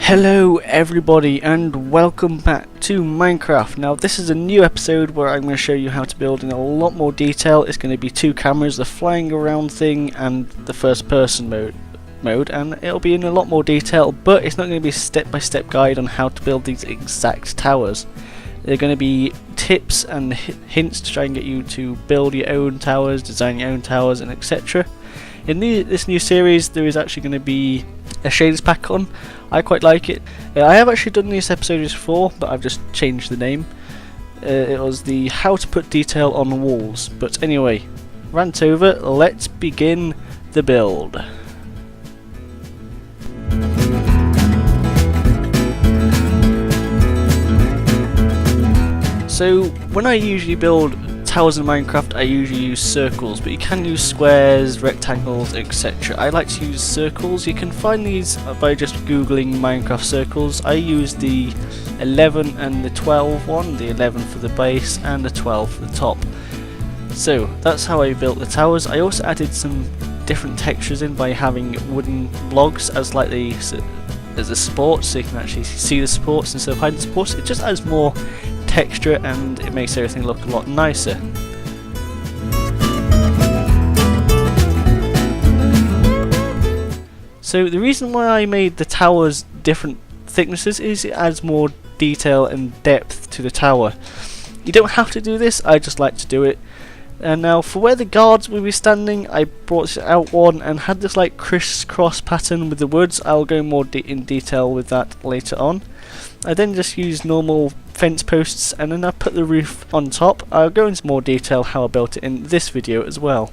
Hello everybody and welcome back to Minecraft. Now this is a new episode where I'm going to show you how to build in a lot more detail. It's going to be two cameras, the flying around thing and the first person mode, and it'll be in a lot more detail, but it's not going to be a step-by-step guide on how to build these exact towers. They're going to be tips and hints to try and get you to build your own towers, design your own towers, and etc. In this new series there is actually going to be a shaders pack on. I quite like it. I have actually done these episodes before, but I've just changed the name. It was the how to put detail on walls. But anyway, rant over, let's begin the build. So when I usually build towers in Minecraft, I usually use circles, but you can use squares, rectangles, etc. I like to use circles. You can find these by just googling Minecraft circles. I use the 11 and the 12 one, the 11 for the base and the 12 for the top. So that's how I built the towers. I also added some different textures in by having wooden blocks as a support, so you can actually see the supports instead of hiding the supports. It just adds more texture and it makes everything look a lot nicer. So the reason why I made the towers different thicknesses is it adds more detail and depth to the tower. You don't have to do this, I just like to do it. And now for where the guards will be standing, I brought out one and had this like crisscross pattern with the woods. I'll go more in detail with that later on. I then just used normal fence posts and then I put the roof on top. I'll go into more detail how I built it in this video as well.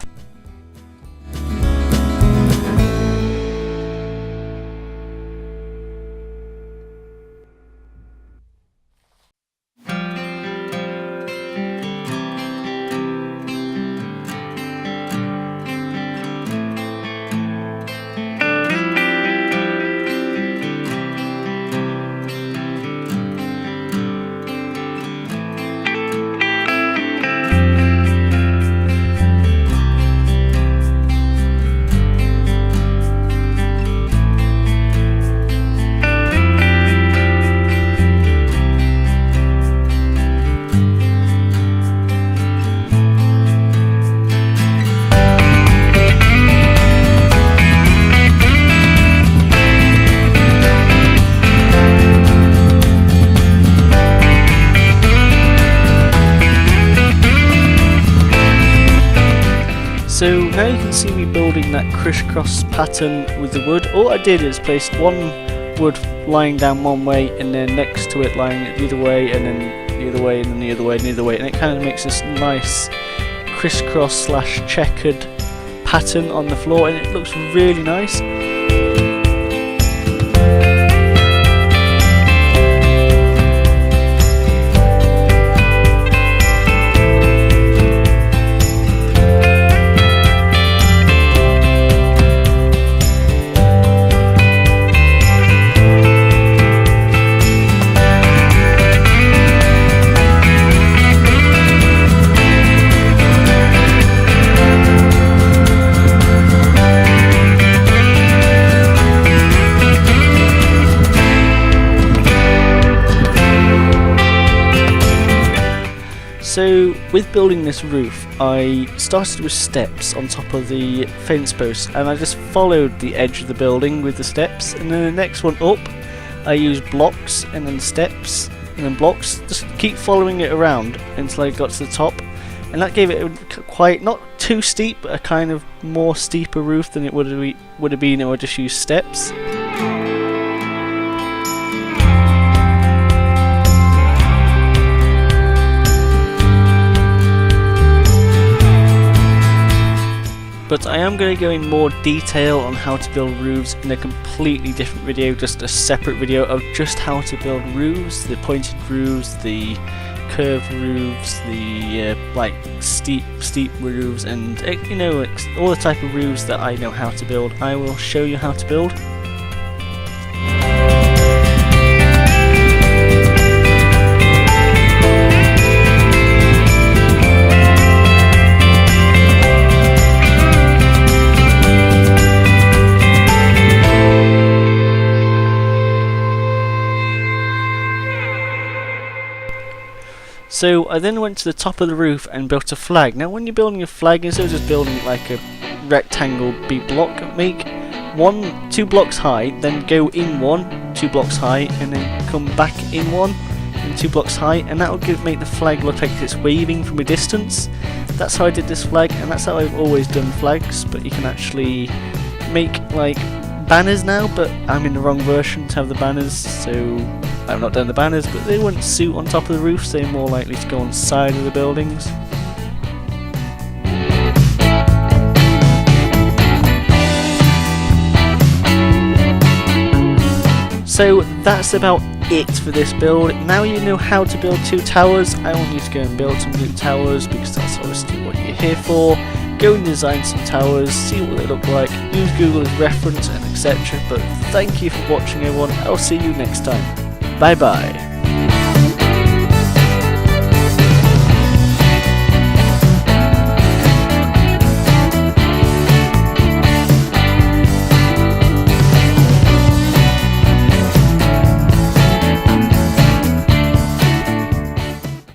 So now you can see me building that crisscross pattern with the wood. All I did is placed one wood lying down one way and then next to it lying the other way and then the other way and then the other way and the other way, and it kind of makes this nice crisscross slash checkered pattern on the floor and it looks really nice. So with building this roof, I started with steps on top of the fence posts and I just followed the edge of the building with the steps, and then the next one up I used blocks and then steps and then blocks, just keep following it around until I got to the top, and that gave it a quite, not too steep, but a kind of more steeper roof than it would have been if I just used steps. But I am going to go in more detail on how to build roofs in a completely different video, just a separate video of just how to build roofs, the pointed roofs, the curved roofs, the like steep roofs, and you know, all the type of roofs that I know how to build. I will show you how to build. So I then went to the top of the roof and built a flag. Now when you're building a flag, instead of just building like a rectangle big block, make 2 blocks high, then go in 2 blocks high, and then come back in 2 blocks high, and that will make the flag look like it's waving from a distance. That's how I did this flag, and that's how I've always done flags. But you can actually make like banners now, but I'm in the wrong version to have the banners, so I've not done the banners, but they wouldn't suit on top of the roof, so they're more likely to go on the side of the buildings. So that's about it for this build. Now you know how to build 2 towers. I want you to go and build some new towers, because that's obviously what you're here for. Go and design some towers, see what they look like, use Google as reference and etc. But thank you for watching everyone, I'll see you next time. Bye bye.